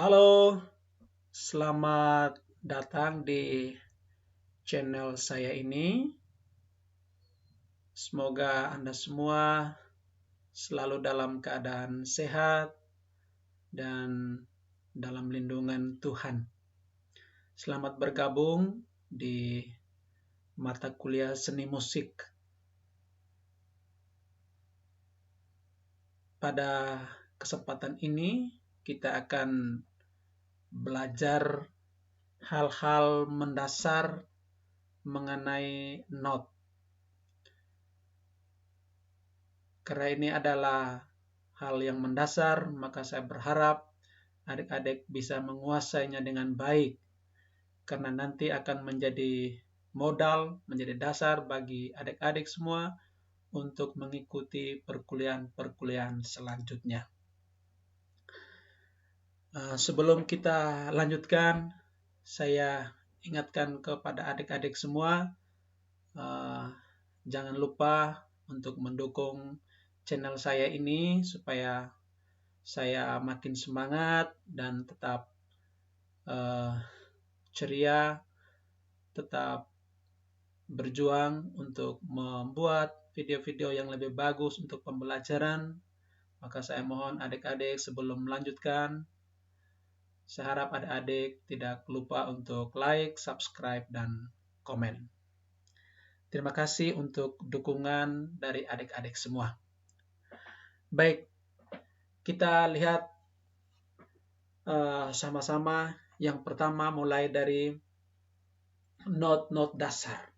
Halo, selamat datang di channel saya ini. Semoga Anda semua selalu dalam keadaan sehat dan dalam lindungan Tuhan. Selamat bergabung di mata kuliah seni musik. Pada kesempatan ini, kita akan belajar hal-hal mendasar mengenai not. Karena ini adalah hal yang mendasar, maka saya berharap adik-adik bisa menguasainya dengan baik. Karena nanti akan menjadi modal, menjadi dasar bagi adik-adik semua untuk mengikuti perkuliahan-perkuliahan selanjutnya. Sebelum kita lanjutkan, saya ingatkan kepada adik-adik semua, jangan lupa untuk mendukung channel saya ini supaya saya makin semangat dan tetap ceria, tetap berjuang untuk membuat video-video yang lebih bagus untuk pembelajaran. Maka saya mohon adik-adik sebelum melanjutkan, saya harap adik-adik tidak lupa untuk like, subscribe, dan komen. Terima kasih untuk dukungan dari adik-adik semua. Baik, kita lihat sama-sama. Yang pertama mulai dari not-not dasar.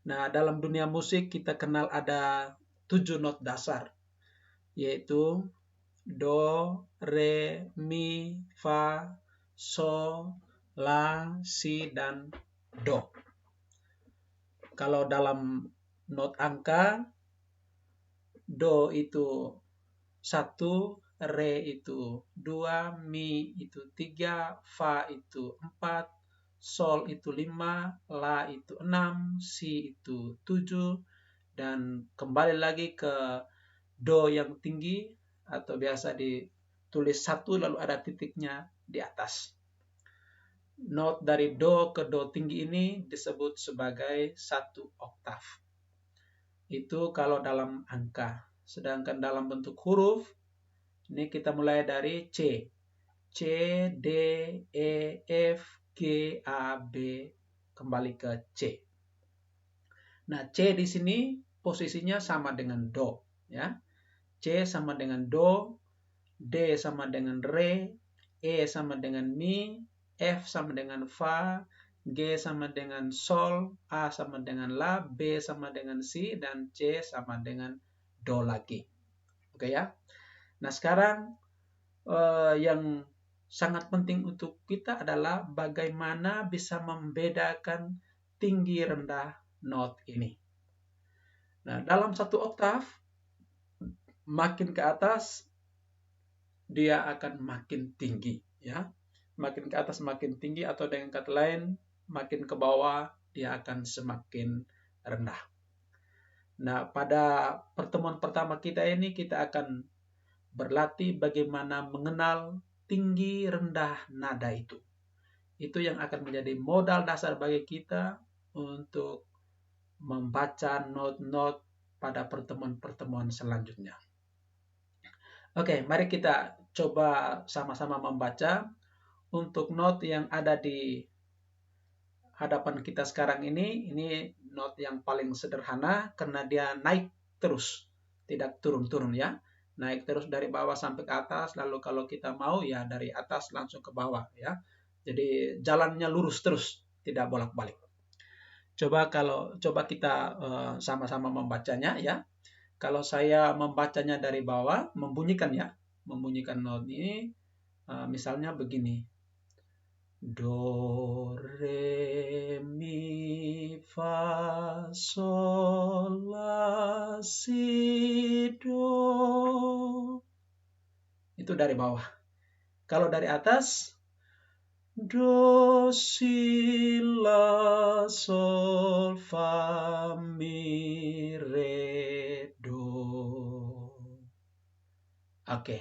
Nah, dalam dunia musik kita kenal ada 7 not dasar, yaitu do, re, mi, fa, sol, la, si, dan do. Kalau dalam not angka, do itu 1, re itu 2, mi itu 3, fa itu 4, sol itu 5, la itu 6, si itu 7, dan kembali lagi ke do yang tinggi atau biasa ditulis 1 lalu ada titiknya di atas. Not dari do ke do tinggi ini disebut sebagai 1 oktav. Itu kalau dalam angka. Sedangkan dalam bentuk huruf, ini kita mulai dari C. C, D, E, F, G, A, B, kembali ke C. Nah, C di sini posisinya sama dengan do, ya. C sama dengan do, D sama dengan re, E sama dengan mi, F sama dengan fa, G sama dengan sol, A sama dengan la, B sama dengan si, dan C sama dengan do lagi. Oke ya. Nah, sekarang yang sangat penting untuk kita adalah bagaimana bisa membedakan tinggi rendah not ini. Nah, dalam 1 oktav, makin ke atas dia akan makin tinggi, ya. Makin ke atas makin tinggi, atau dengan kata lain, makin ke bawah dia akan semakin rendah. Nah, pada pertemuan pertama kita ini kita akan berlatih bagaimana mengenal tinggi rendah nada itu. Itu yang akan menjadi modal dasar bagi kita untuk membaca not-not pada pertemuan-pertemuan selanjutnya. Oke, mari kita coba sama-sama membaca untuk not yang ada di hadapan kita sekarang ini. Ini not yang paling sederhana karena dia naik terus, tidak turun-turun ya. Naik terus dari bawah sampai ke atas, lalu kalau kita mau ya dari atas langsung ke bawah ya. Jadi jalannya lurus terus, tidak bolak-balik. Coba kita sama-sama membacanya ya. Kalau saya membacanya dari bawah, membunyikan not ini misalnya begini. Do, re, mi, fa, sol, la, si, do. Itu dari bawah. Kalau dari atas, do, si, la, sol, fa, mi, re, do. Oke.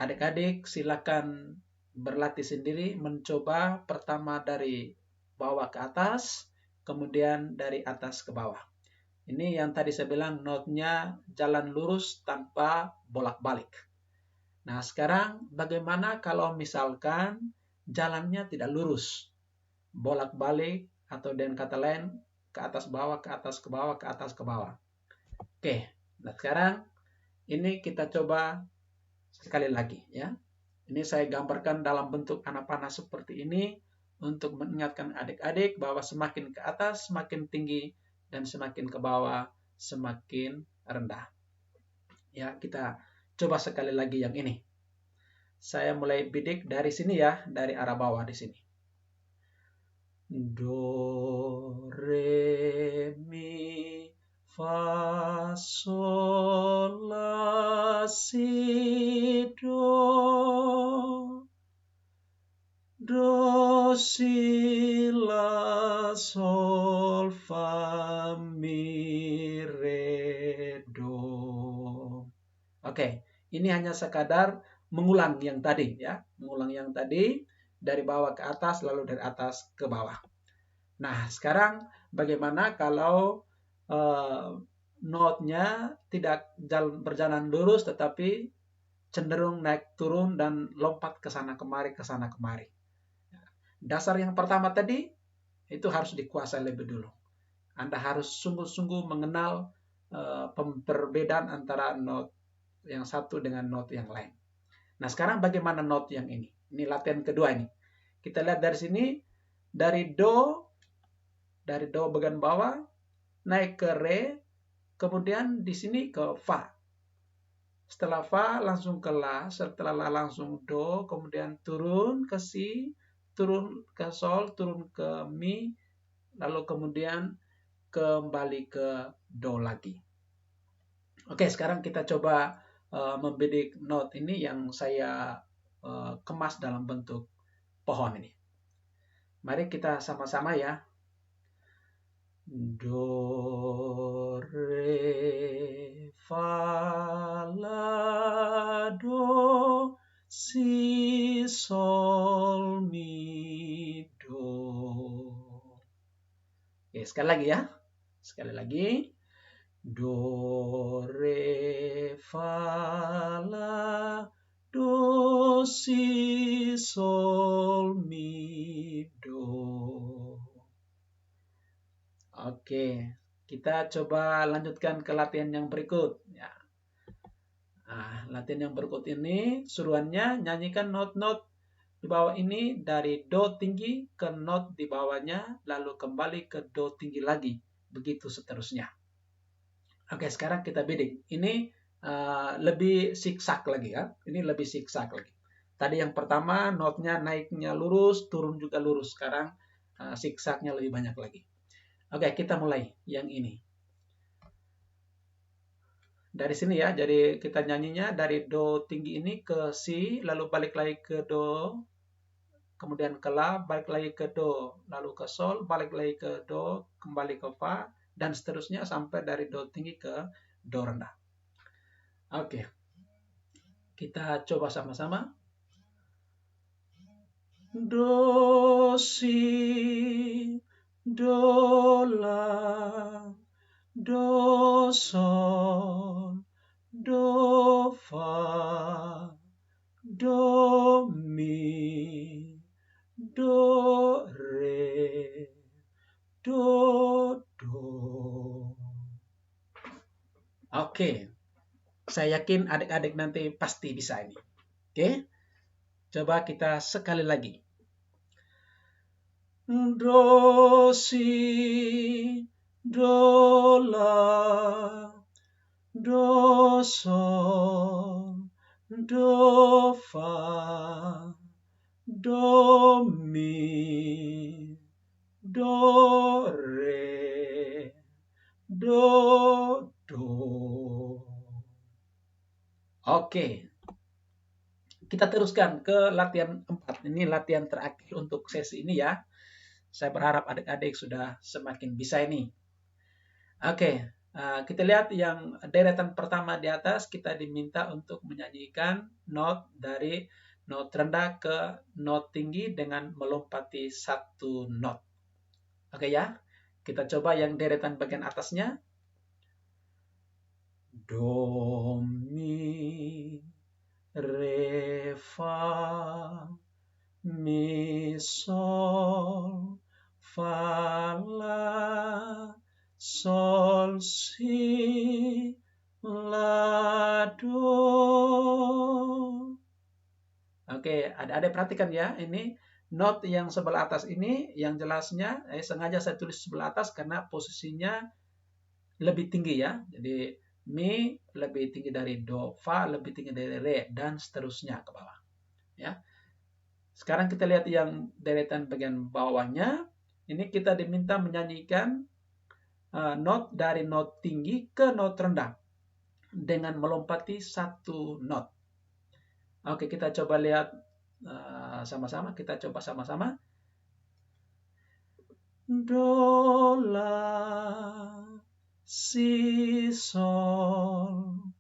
Adik-adik silakan berlatih sendiri, mencoba pertama dari bawah ke atas, kemudian dari atas ke bawah. Ini yang tadi saya bilang notnya jalan lurus tanpa bolak-balik. Nah, sekarang bagaimana kalau misalkan jalannya tidak lurus, bolak-balik, atau dengan kata lain ke atas bawah, ke atas ke bawah, ke atas ke bawah. Oke, nah sekarang ini kita coba sekali lagi ya. Ini saya gambarkan dalam bentuk anak panah seperti ini untuk mengingatkan adik-adik bahwa semakin ke atas semakin tinggi dan semakin ke bawah semakin rendah. Ya, kita coba sekali lagi yang ini. Saya mulai bidik dari sini ya, dari arah bawah di sini. Do, re, mi, fa, sol, la, si, do. Do, si, la, sol, fa, mi, re, do. Oke, ini hanya sekadar mengulang yang tadi ya, mengulang yang tadi dari bawah ke atas lalu dari atas ke bawah. Nah, sekarang bagaimana kalau notnya tidak berjalan lurus tetapi cenderung naik turun dan lompat ke sana kemari ke sana kemari. Dasar yang pertama tadi itu harus dikuasai lebih dulu. Anda harus sungguh-sungguh mengenal perbedaan antara not yang satu dengan not yang lain. Nah, sekarang bagaimana not yang ini? Ini latihan kedua ini. Kita lihat dari sini, dari do bagian bawah, naik ke re, kemudian di sini ke fa. Setelah fa langsung ke la, setelah la langsung do, kemudian turun ke si, turun ke sol, turun ke mi, lalu kemudian kembali ke do lagi. Oke, sekarang kita coba membidik not ini yang saya kemas dalam bentuk pohon ini. Mari kita sama-sama ya. Do, re, fa, la, do, si, sol, mi, do. Oke, sekali lagi ya. Sekali lagi. Do, re, fa, la, do, si, sol, mi, do. Oke, kita coba lanjutkan ke latihan yang berikut. Ya. Nah, latihan yang berikut ini suruhannya nyanyikan not-not di bawah ini dari do tinggi ke not di bawahnya, lalu kembali ke do tinggi lagi. Begitu seterusnya. Oke, sekarang kita bidik. Ini lebih siksak lagi ya. Ini lebih siksak lagi. Tadi yang pertama notnya naiknya lurus, turun juga lurus. Sekarang siksaknya lebih banyak lagi. Oke, kita mulai yang ini. Dari sini ya, jadi kita nyanyinya dari do tinggi ini ke si, lalu balik lagi ke do, kemudian ke la, balik lagi ke do, lalu ke sol, balik lagi ke do, kembali ke fa, dan seterusnya sampai dari do tinggi ke do rendah. Oke, kita coba sama-sama. Do, si, do, la, do, sol, do, fa, do, mi, do, re, do, do. Oke, saya yakin adik-adik nanti pasti bisa ini. Oke, coba kita sekali lagi. Do, si, do, la, do, sol, do, fa, do, mi, do, re, do, do. Oke. Kita teruskan ke latihan 4. Ini latihan terakhir untuk sesi ini ya. Saya berharap adik-adik sudah semakin bisa ini. Oke, Kita lihat yang deretan pertama di atas, kita diminta untuk menyanyikan not dari not rendah ke not tinggi dengan melompati satu not. Oke ya, kita coba yang deretan bagian atasnya. Do, mi, re, fa, mi, sol, fa, la, sol, si, la, do. Oke, adik-adik perhatikan ya, ini not yang sebelah atas ini, yang jelasnya, sengaja saya tulis sebelah atas karena posisinya lebih tinggi ya. Jadi, mi lebih tinggi dari do, fa lebih tinggi dari re, dan seterusnya ke bawah. Ya. Sekarang kita lihat yang deretan bagian bawahnya. Ini kita diminta menyanyikan not dari not tinggi ke not rendah dengan melompati satu not. Oke, kita coba lihat sama-sama. Kita coba sama-sama. Do, la, si, sol,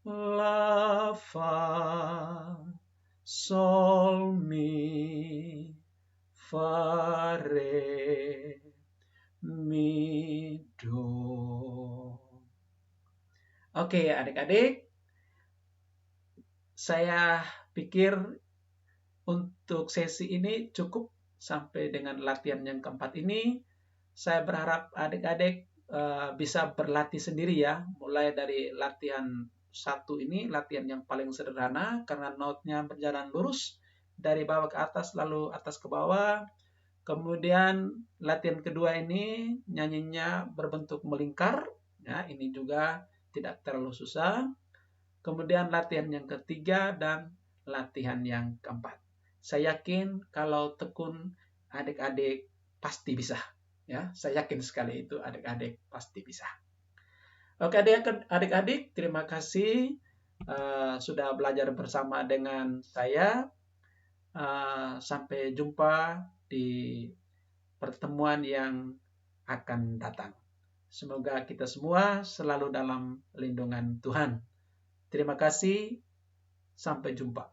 la, fa, sol, mi, fa, re, mi, do. Oke, adik-adik, saya pikir untuk sesi ini cukup sampai dengan latihan yang keempat ini. Saya berharap adik-adik bisa berlatih sendiri ya, mulai dari latihan satu ini, latihan yang paling sederhana karena notnya berjalan lurus dari bawah ke atas lalu atas ke bawah. Kemudian latihan kedua ini nyanyinya berbentuk melingkar, ya ini juga tidak terlalu susah. Kemudian latihan yang ketiga dan latihan yang keempat. Saya yakin kalau tekun adik-adik pasti bisa. Ya, saya yakin sekali itu adik-adik pasti bisa. Oke adik-adik, terima kasih sudah belajar bersama dengan saya. Sampai jumpa di pertemuan yang akan datang. Semoga kita semua selalu dalam lindungan Tuhan. Terima kasih, sampai jumpa.